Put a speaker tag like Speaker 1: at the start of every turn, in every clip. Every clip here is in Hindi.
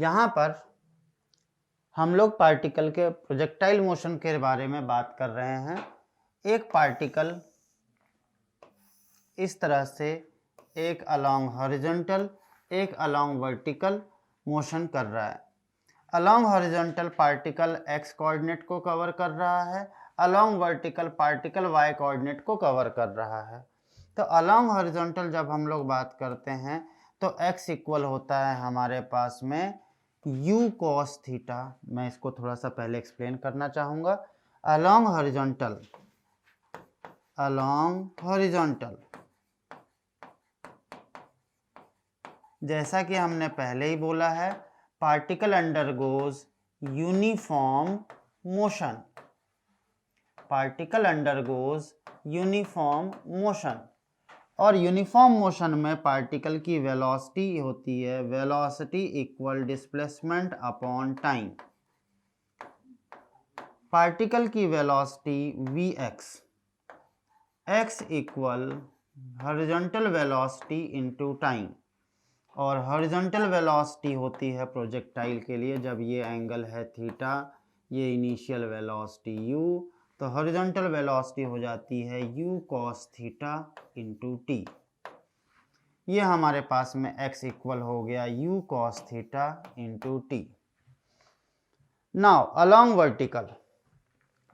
Speaker 1: यहाँ पर हम लोग पार्टिकल के प्रोजेक्टाइल मोशन के बारे में बात कर रहे हैं। एक पार्टिकल इस तरह से एक अलोंग हॉरिजॉन्टल, एक अलोंग वर्टिकल मोशन कर रहा है। Along horizontal particle X coordinate को कवर कर रहा है, along vertical particle Y coordinate को कवर कर रहा है। तो अलोंग हॉरिजॉन्टल जब हम लोग बात करते हैं तो x इक्वल होता है हमारे पास में u cos थीटा। मैं इसको थोड़ा सा पहले एक्सप्लेन करना चाहूँगा। अलोंग हॉरिजॉन्टल जैसा कि हमने पहले ही बोला है, particle undergoes uniform motion. Particle undergoes uniform motion, और यूनिफॉर्म मोशन में पार्टिकल की वेलोसिटी होती है velocity equal displacement upon time. Particle की velocity vx, x equal horizontal velocity into time, और हॉरिजॉन्टल वेलोसिटी होती है प्रोजेक्टाइल के लिए जब ये एंगल है थीटा, ये इनिशियल वेलोसिटी u, तो हॉरिजॉन्टल वेलोसिटी हो जाती है u cos theta into T. ये हमारे पास में x इक्वल हो गया u cos theta into T. Now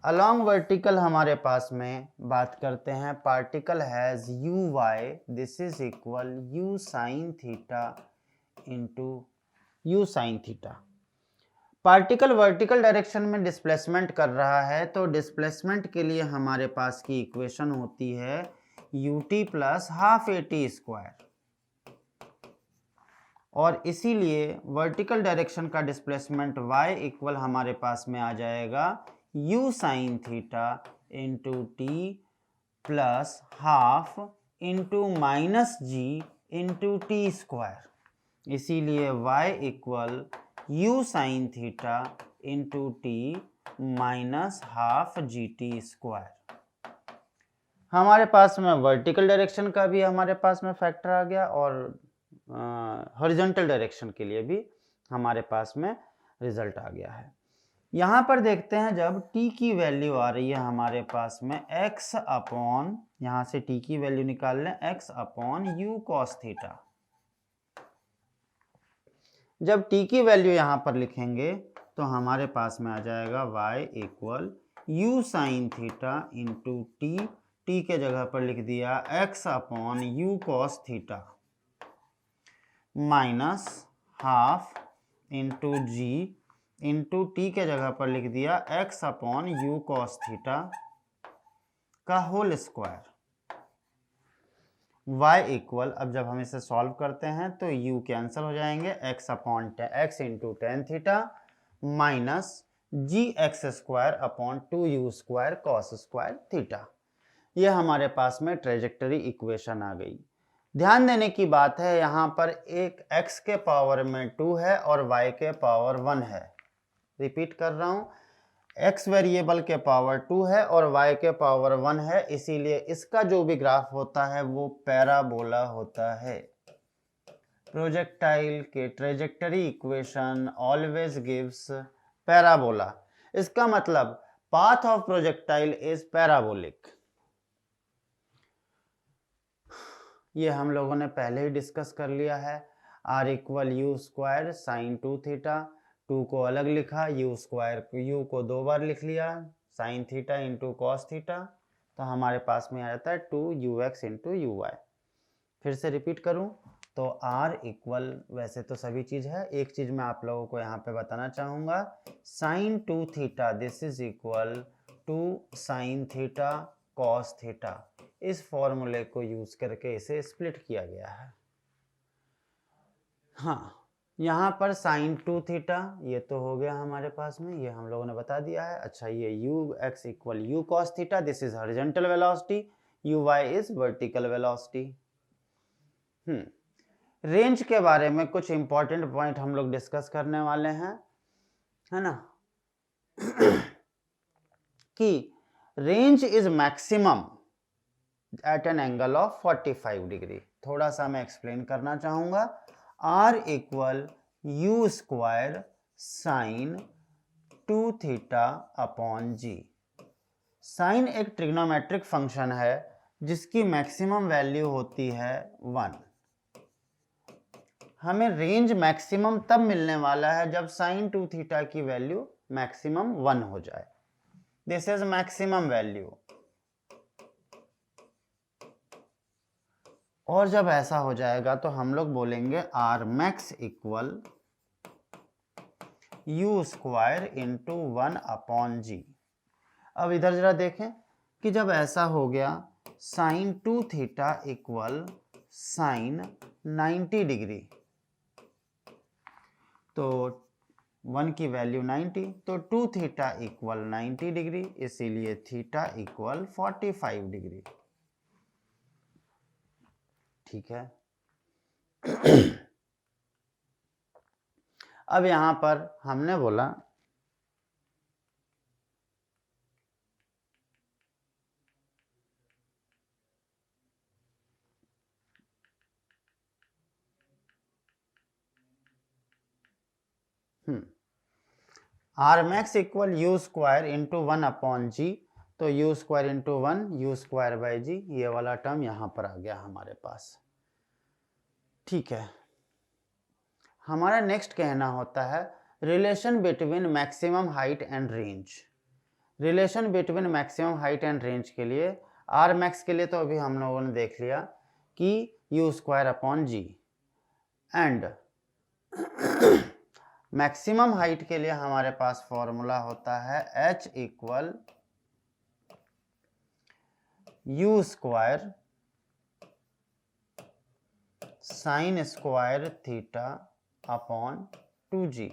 Speaker 1: along vertical हमारे पास में बात करते हैं, particle has u y, this is equal u sine theta into u sine theta. Particle vertical direction में डिस्प्लेसमेंट कर रहा है, तो डिस्प्लेसमेंट के लिए हमारे पास की इक्वेशन होती है ut plus half A T square, और इसीलिए वर्टिकल डायरेक्शन का डिस्प्लेसमेंट y इक्वल हमारे पास में आ जाएगा u sine theta into T plus half into minus G into T square. इसीलिए y equal u sine theta into T minus half G T square. हमारे पास में वर्टिकल डायरेक्शन का भी हमारे पास में फैक्टर आ गया, और हॉरिजॉन्टल डायरेक्शन के लिए भी हमारे पास में रिजल्ट आ गया है। यहाँ पर देखते हैं जब t की वैल्यू आ रही है हमारे पास में x अपॉन, यहाँ से t की वैल्यू निकाल लें, x upon u cos theta. जब t की वैल्यू यहाँ पर लिखेंगे तो हमारे पास में आ जाएगा y equal u sine theta into T, T के जगह पर लिख दिया x upon u cos theta minus half into G into T के जगह पर लिख दिया x upon u cos theta का होल स्क्वायर। y इक्वल, अब जब हम इसे सॉल्व करते हैं तो u कैंसिल हो जाएंगे, x upon x into tan theta minus G X square upon 2u square cos square theta. ये हमारे पास में ट्रेजेक्टरी इक्वेशन आ गई। ध्यान देने की बात है, यहाँ पर एक x के पावर में 2 है और y के पावर 1 है। रिपीट कर रहा हूँ, x वेरिएबल के पावर 2 है और y के पावर 1 है, इसीलिए इसका जो भी ग्राफ होता है वो पैराबोला होता है। प्रोजेक्टाइल के trajectory equation always gives parabola. इसका मतलब path of projectile is parabolic. ये हम लोगों ने पहले ही डिस्कस कर लिया है। r equal U square sine 2 theta, 2 को अलग लिखा, u स्क्वायर u को 2 बार लिख लिया, sign theta into cos theta, तो हमारे पास में आ जाता है 2ux इंटू यू वाई। फिर से रिपीट करूं तो r इक्वल, वैसे तो सभी चीज़ है, एक चीज़ मैं आप लोगों को यहाँ पे बताना चाहूँगा, sine 2 theta this is equal to sine theta cos theta. इस फॉर्मूले को यूज करके इसे स्प्लिट किया गया है। हाँ, यहाँ पर साइन 2 थीटा ये तो हो गया हमारे पास में, ये हम लोगों ने बता दिया है। अच्छा, ये U X equal U cos theta, this is horizontal velocity, U Y is vertical velocity. Range के बारे में कुछ इंपॉर्टेंट पॉइंट हम लोग डिस्कस करने वाले हैं, है ना, कि range is maximum at an angle of 45 degree. थोड़ा सा मैं एक्सप्लेन करना चाहूंगा। r equal U square sine 2 theta upon G. Sine एक ट्रिग्नोमेट्रिक फंक्शन है जिसकी मैक्सिमम वैल्यू होती है 1। हमें रेंज मैक्सिमम तब मिलने वाला है जब साइन 2 थीटा की वैल्यू मैक्सिमम 1 हो जाए। This is maximum value. और जब ऐसा हो जाएगा तो हम लोग बोलेंगे R max equal U square into 1 upon G. अब इधर जरा देखें कि जब ऐसा हो गया sine 2 theta equal sine 90 degree, तो 1 की वैल्यू 90, तो 2 थीटा इक्वल 90 डिग्री, इसीलिए थीटा इक्वल 45 डिग्री। ठीक है। अब यहां पर हमने बोला R max equal U square into 1 upon G, तो U square into 1 U square by G, ये वाला टर्म यहां पर आ गया हमारे पास। ठीक है। हमारा नेक्स्ट कहना होता है relation between maximum height and range. Relation between maximum height and range के लिए आर मैक्स के लिए तो अभी हम लोगों ने देख लिया कि U square upon G, and maximum height के लिए हमारे पास फॉर्मूला होता है h equal U square sine square theta upon 2g।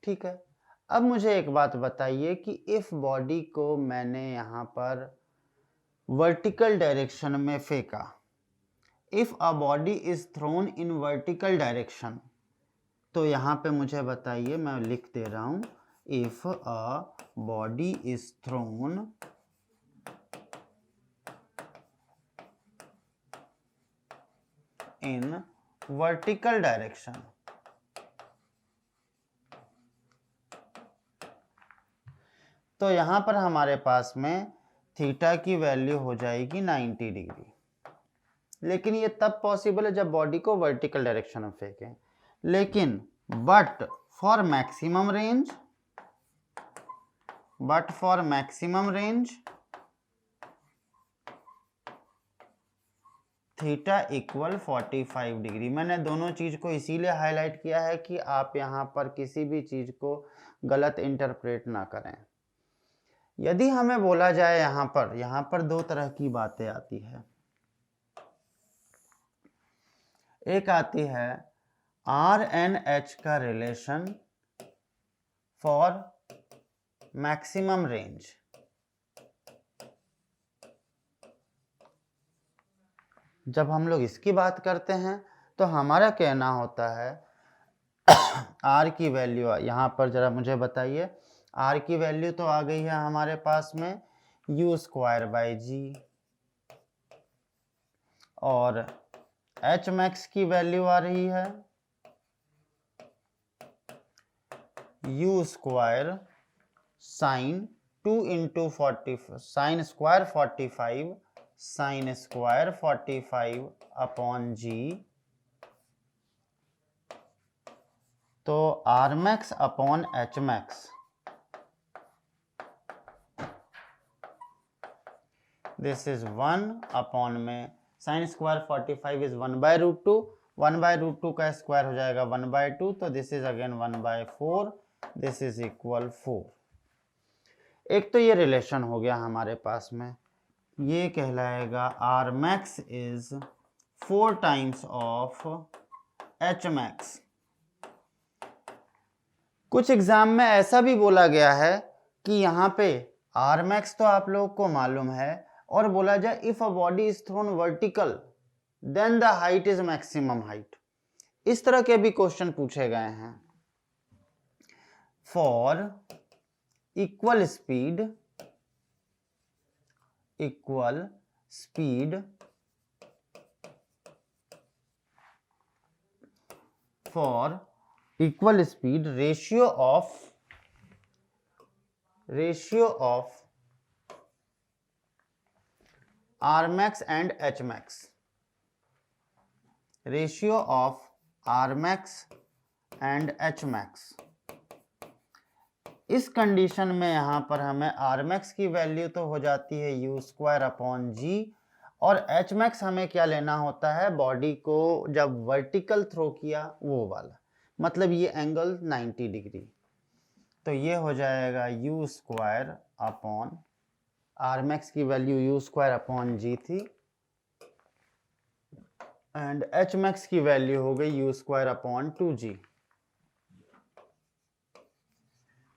Speaker 1: ठीक है। अब मुझे एक बात बताइए कि इफ बॉडी को मैंने यहाँ पर वर्टिकल डायरेक्शन में फेंका, if a body is thrown in vertical direction, तो यहाँ पे मुझे बताइए, मैं लिख दे रहा हूं, if a body is thrown in vertical direction, तो यहां पर हमारे पास में थीटा की वैल्यू हो जाएगी 90 डिग्री। लेकिन ये तब पॉसिबल है जब बॉडी को वर्टिकल डायरेक्शन में फेंकें। लेकिन but for maximum range theta equal 45 degree. मैंने दोनों चीज को इसीलिए हाईलाइट किया है कि आप यहां पर किसी भी चीज को गलत इंटरप्रेट ना करें। यदि हमें बोला जाए यहां पर दो तरह की बातें आती है। एक आती है आर एन एच का रिलेशन फॉर मैक्सिमम रेंज। जब हम लोग इसकी बात करते हैं तो हमारा कहना होता है आर की वैल्यू, यहां पर जरा मुझे बताइए, आर की वैल्यू तो आ गई है हमारे पास में यू स्क्वायर बाई जी, और एच मैक्स की वैल्यू आ रही है U square sine 2 into 40 sine square 45 sine square 45 upon G, तो R max upon H max, this is 1 upon में साइन स्क्वायर 45 इज 1/√2, 1/√2 का स्क्वायर हो जाएगा 1/2, तो this is again 1/4, this is equal 4। एक तो ये रिलेशन हो गया हमारे पास में, ये कहलाएगा R max is 4 times of H max. कुछ एग्जाम में ऐसा भी बोला गया है कि यहाँ पे आर मैक्स तो आप लोगों को मालूम है, और बोला जाए if a body is thrown vertical then the height is maximum height. इस तरह के भी क्वेश्चन पूछे गए हैं। For equal speed for equal speed, ratio of Rmax and Hmax, ratio of Rmax and Hmax। इस कंडीशन में यहाँ पर हमें Rmax की वैल्यू तो हो जाती है u²/g, और Hmax हमें क्या लेना होता है, बॉडी को जब वर्टिकल थ्रो किया वो वाला, मतलब ये एंगल 90 डिग्री। तो ये हो जाएगा u², Rmax की वैल्यू u²/g थी, एंड Hmax की वैल्यू हो गई u²/2g।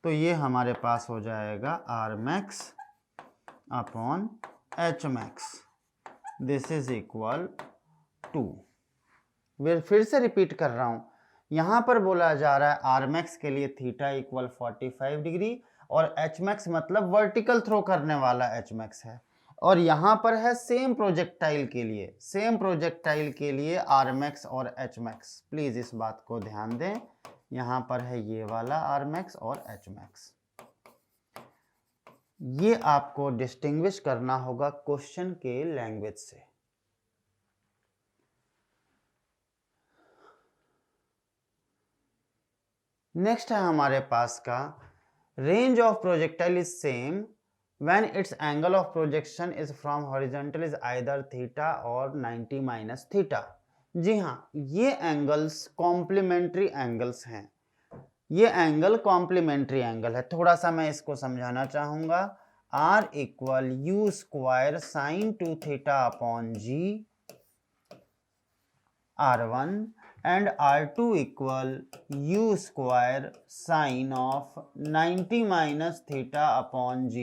Speaker 1: तो ये हमारे पास हो जाएगा Rmax/Hmax, this is equal to, फिर से रिपीट कर रहा हूं, यहां पर बोला जा रहा है Rmax के लिए थीटा इक्वल 45 डिग्री, और Hmax मतलब वर्टिकल थ्रो करने वाला Hmax है, और यहां पर है सेम प्रोजेक्टाइल के लिए Rmax और Hmax। प्लीज इस बात को ध्यान दें, यहां पर है ये वाला Rmax और Hmax। ये आपको डिस्टिंग्विश करना होगा क्वेश्चन के लैंग्वेज से। नेक्स्ट है हमारे पास का, range of projectile is same when it's angle of projection is from horizontal is either theta और 90 माइनस थीटा। जी हाँ, ये एंगल्स कॉम्प्लीमेंट्री एंगल्स हैं, ये एंगल कॉम्प्लीमेंट्री एंगल है। थोड़ा सा मैं इसको समझाना चाहूंगा। R equal u² sin 2θ/g R1 and R2 equal u² sin of 90 minus θ/g।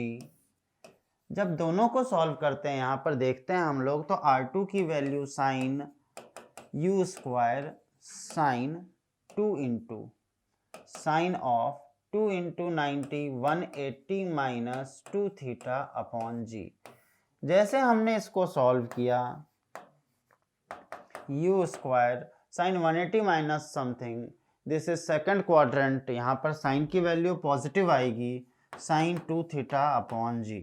Speaker 1: जब दोनों को सॉल्व करते हैं, यहाँ पर देखते हैं हम लोग, तो R2 की value sine u² sine 2 into sine of 2 into 90 180 minus 2θ/g। जैसे हमने इसको सॉल्व किया, u² sine 180 minus something, this is second quadrant, यहाँ पर साइन की वैल्यू पॉजिटिव आएगी, साइन 2θ/g।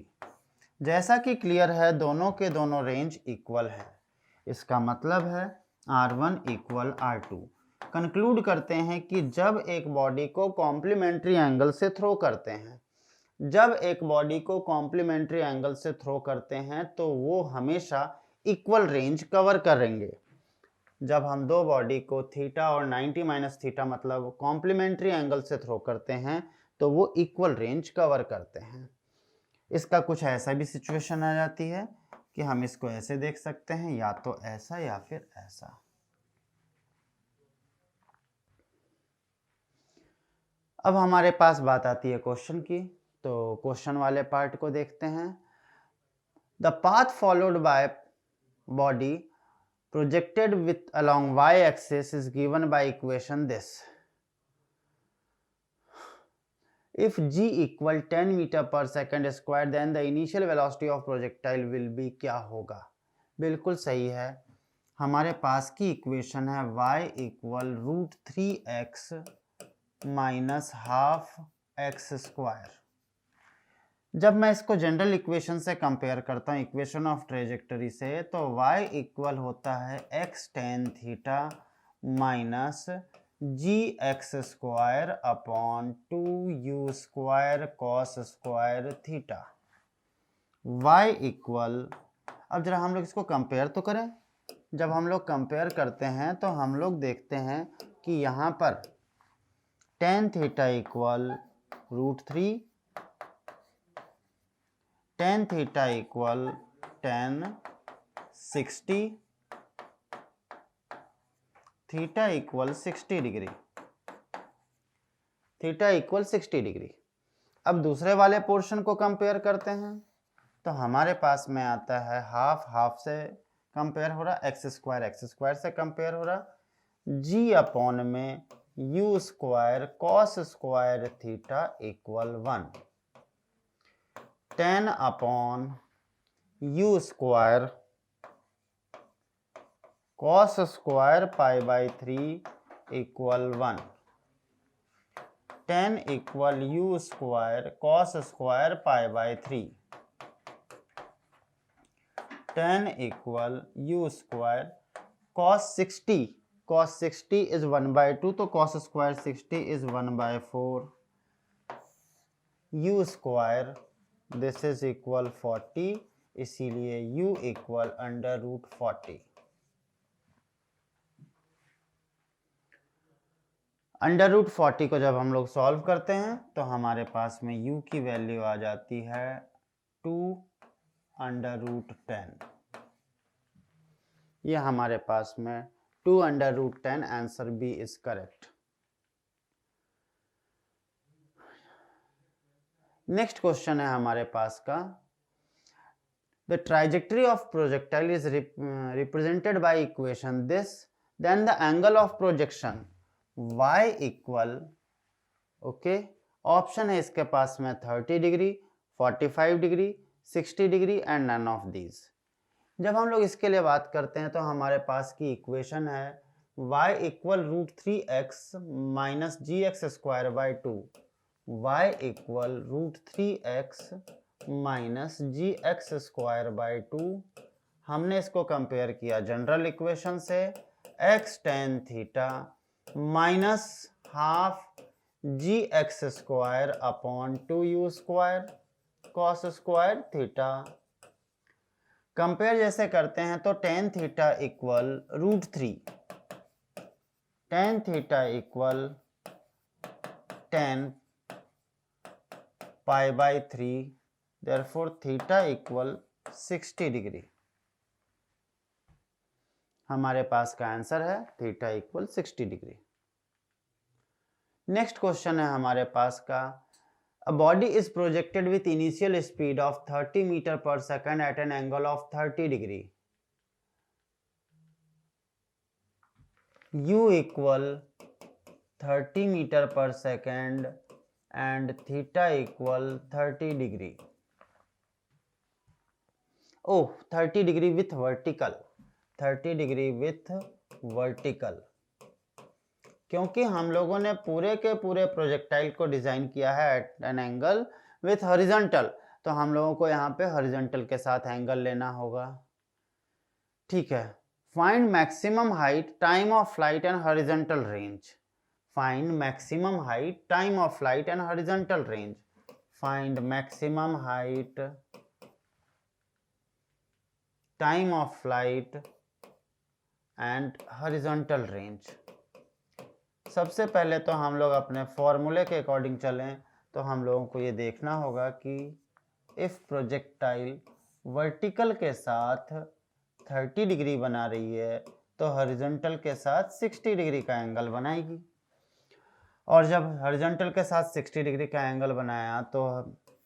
Speaker 1: जैसा कि क्लियर है, दोनों के दोनों रेंज इक्वल है, इसका मतलब है R1 इक्वल R2। कंक्लूड करते हैं कि जब एक बॉडी को कॉम्प्लीमेंट्री एंगल से थ्रो करते हैं, तो वो हमेशा इक्वल रेंज कवर करेंगे। जब हम दो बॉडी को थीटा और 90 माइनस थीटा मतलब कॉम्प्लीमेंट्री एंगल से थ्रो करते हैं, तो वो इक्वल रेंज कवर करते हैं। इसका कुछ ऐसा भी सिचुएशन आ जाती है कि हम इसको ऐसे देख सकते हैं, या तो ऐसा या फिर ऐसा। अब हमारे पास बात आती है क्वेश्चन की, तो क्वेश्चन वाले पार्ट को देखते हैं। The path followed by body projected with along y axis is given by equation this. If g equal 10 meter per second square, then the initial velocity of projectile will be क्या होगा? बिल्कुल सही है, हमारे पास की इक्वेशन है y equal √3x minus half x square. जब मैं इसको जनरल इक्वेशन से कंपेयर करता हूँ, इक्वेशन ऑफ ट्रेजेक्टरी से, तो y इक्वल होता है x tan theta minus gx² 2u² cos² theta. y equal, अब जरा हम लोग इसको कंपेयर तो करें। जब हम लोग कंपेयर करते हैं तो हम लोग देखते हैं कि यहाँ पर tan theta equal √3, tan theta equal tan 60, theta equal 60 degree, theta equal 60 degree. अब दूसरे वाले पोर्शन को कंपेयर करते हैं, तो हमारे पास में आता है हाफ, हाफ से कंपेयर हो रहा, एक्स स्क्वायर से कंपेयर हो रहा, g अपॉन में u² cos² theta equal 1, 10 upon u² cos² π/3 equal 1, tan equal u square cos square pi by 3, tan equal u square cos 60 is 1/2, तो cos square 60 is 1/4, u square this is equal 40, इसीलिए u इक्वल √40। √40 को जब हम लोग सॉल्व करते हैं तो हमारे पास में u की वैल्यू आ जाती है 2√10। ये हमारे पास में 2√10 answer B is correct. Next question है हमारे पास का, the trajectory of projectile is represented by equation this, then the angle of projection y equal, okay, option है इसके पास में 30 degree, 45 degree, 60 degree and none of these. जब हम लोग इसके लिए बात करते हैं तो हमारे पास की इक्वेशन है y equal √3x minus gx²/2, y equal √3x minus gx²/2। हमने इसको कंपेयर किया जनरल इक्वेशन से, x tan theta minus half gx²/2u² cos square theta. Compare जैसे करते हैं तो tan theta equal √3, tan theta equal tan π/3, therefore theta equal 60 degree. हमारे पास का आंसर है theta equal 60 degree. Next question है हमारे पास का, a body is projected with initial speed of 30 meter per second at an angle of 30 degree. u equal 30 meter per second and theta equal 30 degree. Oh, 30 degree with vertical, 30 degree with vertical, क्योंकि हम लोगों ने पूरे के पूरे प्रोजेक्टाइल को डिजाइन किया है at an angle with horizontal, तो हम लोगों को यहाँ पे हॉरिजॉन्टल के साथ एंगल लेना होगा। ठीक है, find maximum height, time of flight and horizontal range. Find maximum height, time of flight and horizontal range. Find maximum height, time of flight and horizontal range. सबसे पहले तो हम लोग अपने फॉर्मूले के अकॉर्डिंग चलें तो हम लोगों को ये देखना होगा कि इफ प्रोजेक्टाइल वर्टिकल के साथ 30 डिग्री बना रही है तो हॉरिजॉन्टल के साथ 60 डिग्री का एंगल बनाएगी, और जब हॉरिजॉन्टल के साथ 60 डिग्री का एंगल बनाया तो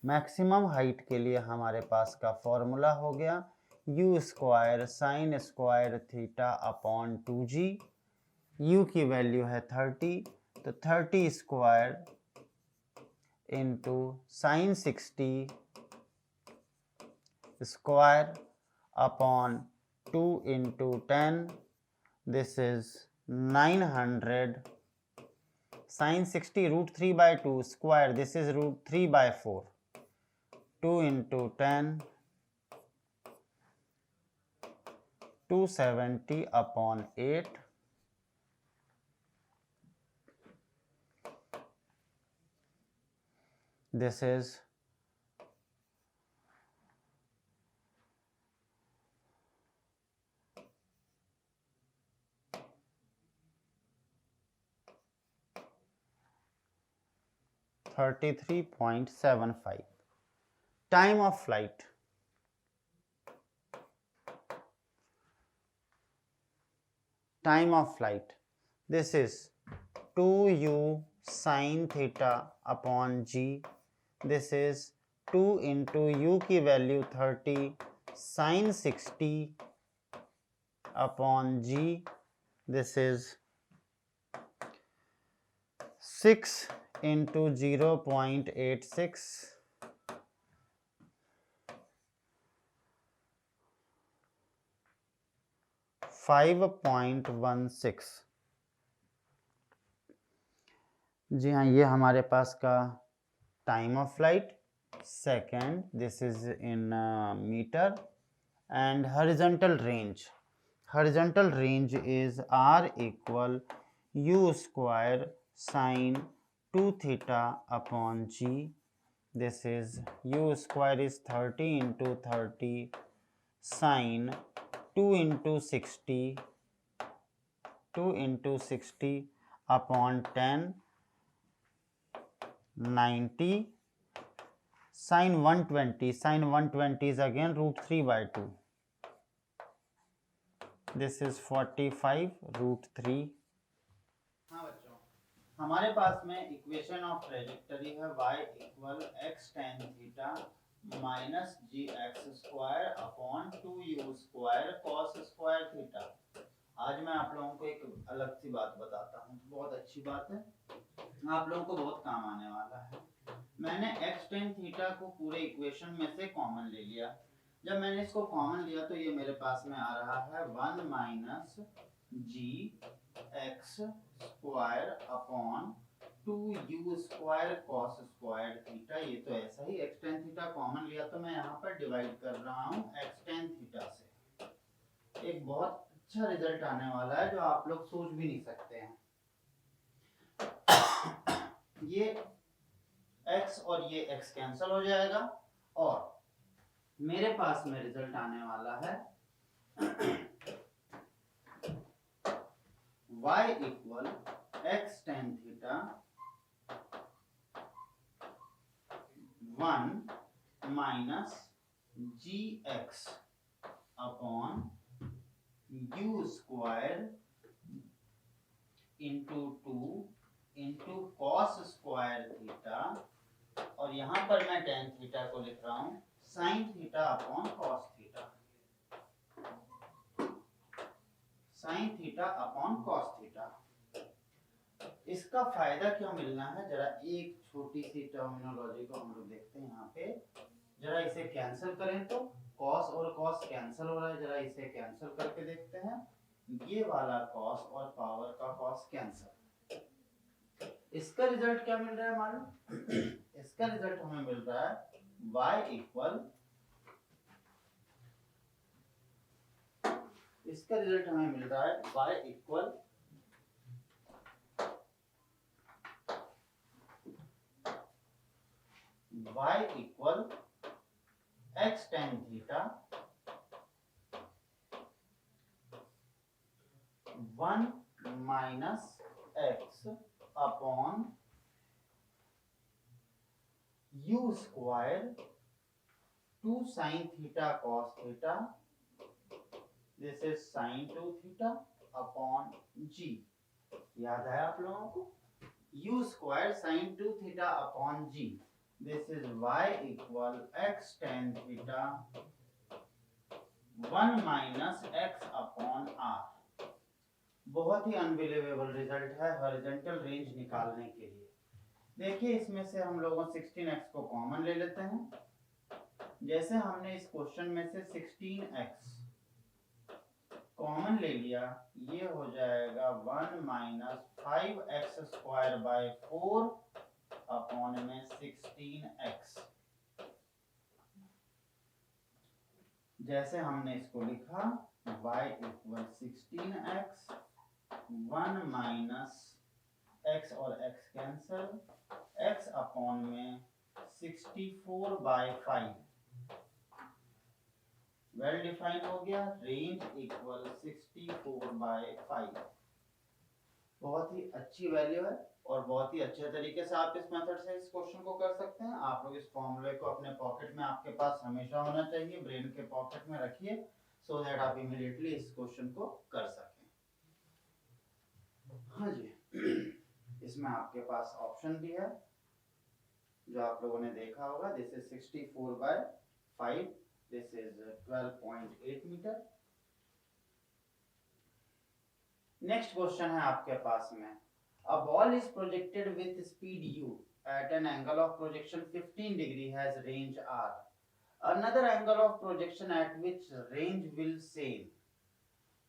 Speaker 1: मैक्सिमम हाइट के लिए हमारे पास का फॉर्मूला हो गया u square sine square theta upon 2g। u की वैल्यू है 30, तो 30 square into sine 60 square upon 2 into 10, this is 900, sine 60 √3/2 square, this is √3/4, 2 into 10, 270 upon 8, this is 33.75. Time of flight. Time of flight. This is 2u sin theta upon g. This is 2 into u की value 30 sin 60 upon g. This is 6 into 0.86, 5.16, जी हाँ, ये हमारे पास का time of flight, second, this is in metre, and horizontal range is r equal u square sine 2 theta upon g. This is u square is 30 into 30 sine 2 into 60 upon 10 90 sine 120 is again root 3 by 2. This is 45 root 3. हाँ बच्चों, हमारे पास में इक्वेशन ऑफ ट्रेजेक्टरी है y equal x tan theta minus G X square upon 2u square cos square theta. आज मैं आप लोगों को एक अलग सी बात बताता हूँ, बहुत अच्छी बात है, आप लोगों को बहुत काम आने वाला है। मैंने x tan थीटा को पूरे इक्वेशन में से कॉमन ले लिया। जब मैंने इसको कॉमन लिया तो ये मेरे पास में आ रहा है 1 minus G X square upon 2u square cos square theta. ये तो ऐसा ही x tan थीटा कॉमन लिया तो मैं यहाँ पर डिवाइड कर रहा हूँ x tan थीटा से। एक बहुत अच्छा रिजल्ट आने वाला है जो आप लोग सोच भी नहीं सकते हैं। ये x और ये x कैंसिल हो जाएगा और मेरे पास में रिजल्ट आने वाला है y equal x tan theta 1 minus G X upon u square into 2 into cos square theta, और यहाँ पर मैं tan थीटा को लिख रहा हूँ sine theta upon cos theta, sine theta upon cos theta. इसका फायदा क्या मिलना है, जरा एक छोटी सी टर्मिनोलॉजी को हम लोग देखते हैं। यहाँ पे जरा इसे कैंसिल करें तो कॉस और कॉस कैंसिल हो रहा है, जरा इसे कैंसिल करके देखते हैं। ये वाला कॉस और पावर का कॉस कैंसिल। इसका रिजल्ट क्या मिल रहा है मालूम? इसका रिजल्ट हमें मिल रहा है y इक्वल, इसका रिजल्ट हमें मिल रहा है y equal x tan theta 1 minus x upon u square 2 sign theta cos theta, this is sine 2 theta upon g। याद है आप लोगों को? u square sine 2 theta upon g, this is y equal x tan theta 1 minus x upon r। बहुत ही अनबिलीवेबल रिजल्ट है हॉरिजॉन्टल रेंज निकालने के लिए। देखिए इसमें से हम लोगों 16x को कॉमन ले लेते हैं। जैसे हमने इस क्वेश्चन में से 16x कॉमन ले लिया, ये हो जाएगा 1 minus 5x square by 4 upon में 16x। जैसे हमने इसको लिखा y equal 16x 1 minus x और x कैंसल, x अपॉन में 64 बाय 5। वेल डिफाइन हो गया, रेंज इक्वल 64 बाय 5। बहुत ही अच्छी वैल्यू है और बहुत ही अच्छे तरीके से आप इस मेथड से इस क्वेश्चन को कर सकते हैं। आप लोग इस फॉर्मूले को अपने पॉकेट में आपके पास हमेशा होना चाहिए, ब्रेन के पॉकेट में रखिए, सो दैट आप इमीडिएटली इस क्वेश्चन को कर सकें। हाँ जी, इसमें आपके पास ऑप्शन भी है जो आप लोगों ने देखा होगा। This is 64 by 5, this is 12.8 metre. Next question है आपके पास में, a ball is projected with speed u at an angle of projection 15 degree has range r. Another angle of projection at which range will same.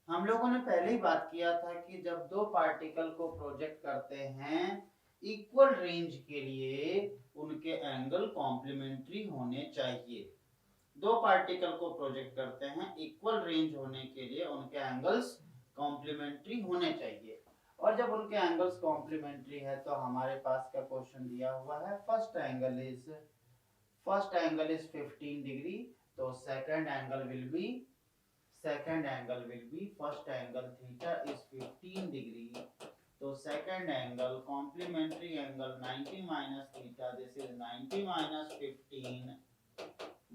Speaker 1: हम लोगों ने पहले ही बात किया था कि जब दो पार्टिकल को प्रोजेक्ट करते हैं इक्वल रेंज के लिए उनके एंगल कॉम्प्लीमेंट्री होने चाहिए। दो पार्टिकल को प्रोजेक्ट करते हैं, इक्वल रेंज होने के लिए उनके एंगल्स कॉम्प्लीमेंट्री होने चाहिए। और जब उनके एंगल्स कॉम्प्लीमेंट्री है तो हमारे पास का क्वेश्चन दिया हुआ है फर्स्ट एंगल इज 15 डिग्री, तो second angle will be first angle theta is 15 degree, तो second angle complementary angle 90 minus theta, this is 90 minus 15,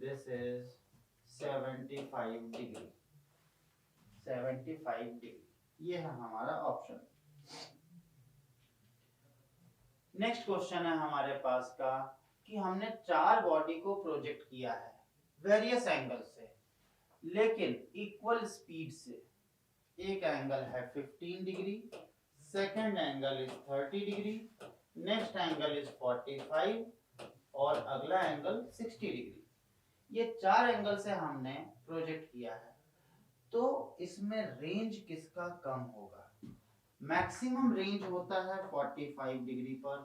Speaker 1: this is 75 degree, 75 degree. ये है हमारा ऑप्शन। नेक्स्ट क्वेश्चन है हमारे पास का कि हमने चार बॉडी को प्रोजेक्ट किया है वेरियस एंगल से, लेकिन इक्वल स्पीड से। एक एंगल है 15 degree, second angle is 30 degree, next angle is 45 और अगला एंगल 60 डिग्री। ये चार एंगल से हमने प्रोजेक्ट किया है, तो इसमें रेंज किसका कम होगा? मैक्सिमम रेंज होता है 45 डिग्री पर,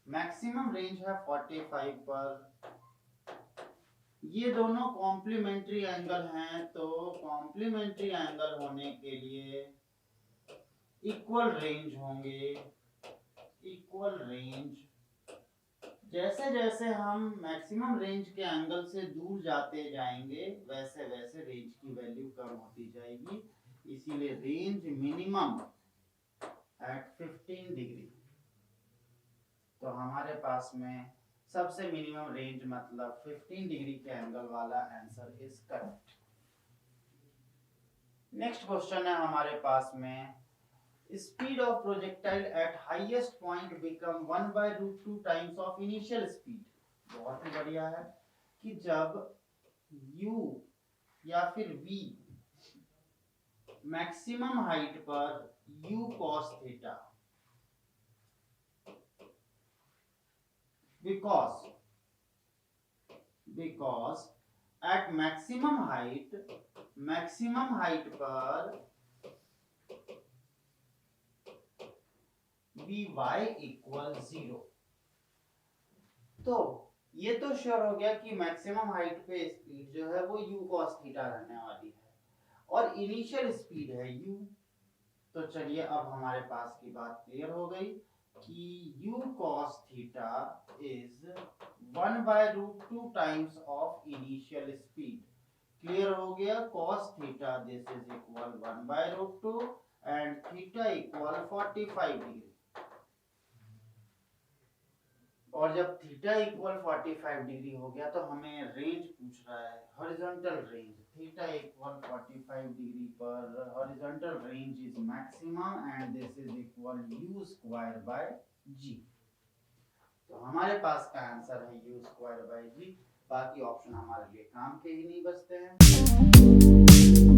Speaker 1: मैक्सिमम रेंज है 45 पर। ये दोनों कॉम्प्लीमेंट्री एंगल हैं, तो कॉम्प्लीमेंट्री एंगल होने के लिए इक्वल रेंज होंगे, इक्वल रेंज। जैसे जैसे हम मैक्सिमम रेंज के एंगल से दूर जाते जाएंगे वैसे वैसे रेंज की वैल्यू कम होती जाएगी, इसीलिए रेंज मिनिमम एट 15 डिग्री। तो हमारे पास में सबसे मिनिमम रेंज मतलब 15 डिग्री के एंगल वाला answer is correct. Next question है हमारे पास में speed of projectile at highest point become 1/√2 times of initial speed। बहुत ही बढ़िया है कि जब u या फिर v मैक्सिमम हाइट पर u cos theta, because at maximum height पर Vy इक्वल 0। तो ये तो श्योर हो गया कि मैक्सिमम हाइट पे स्पीड जो है वो u cos थीटा रहने वाली है और इनिशियल स्पीड है u। तो चलिए अब हमारे पास की बात क्लियर हो गई कि u cos theta is 1/√2 times of initial speed. Clear हो गया, cos theta this is equal 1/√2 and theta equal 45 degree. और जब थीटा इक्वल 45 डिग्री हो गया तो हमें रेंज पूछ रहा है, horizontal range. Theta equal 45 degree पर horizontal range is maximum and this is equal u square by g। तो हमारे पास का आंसर है u स्क्वायर बाय g। बाकी ऑप्शन हमारे लिए काम के ही नहीं बचते हैं।